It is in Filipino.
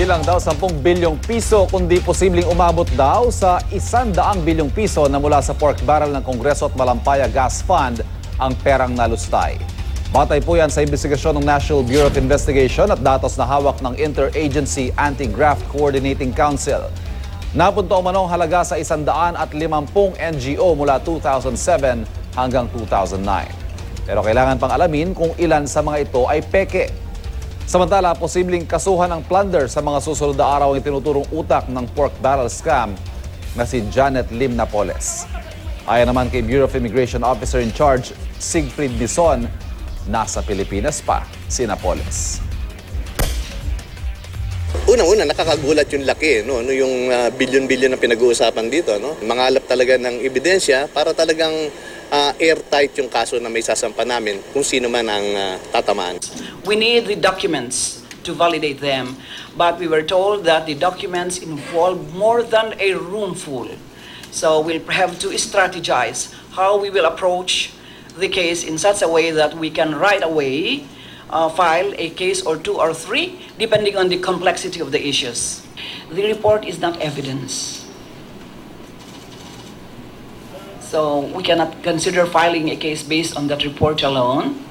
lang daw 10 bilyong piso kundi posibleng umabot daw sa 100 bilyong piso na mula sa pork barrel ng Kongreso at Malampaya Gas Fund ang perang nalustay. Batay po yan sa investigasyon ng National Bureau of Investigation at datos na hawak ng Interagency Anti-Graft Coordinating Council. Napunta umanong halaga sa 150 NGO mula 2007 hanggang 2009. Pero kailangan pang alamin kung ilan sa mga ito ay peke. Samantala, posibleng kasuhan ng plunder sa mga susunod na araw ang itinuturong utak ng pork barrel scam na si Janet Lim Napoles. Ayon naman kay Bureau of Immigration Officer in Charge, Siegfried Bison, nasa Pilipinas pa si Napoles. Unang-una, nakakagulat yung laki, no? Yung bilyon-bilyon na pinag-uusapan dito. No? Mangalap talaga ng ebidensya para talagang airtight yung kaso na may sasampa namin kung sino man ang tatamaan. We need the documents to validate them, but we were told that the documents involve more than a room full. So we'll have to strategize how we will approach the case in such a way that we can right away file a case or two or three, depending on the complexity of the issues. The report is not evidence. So we cannot consider filing a case based on that report alone.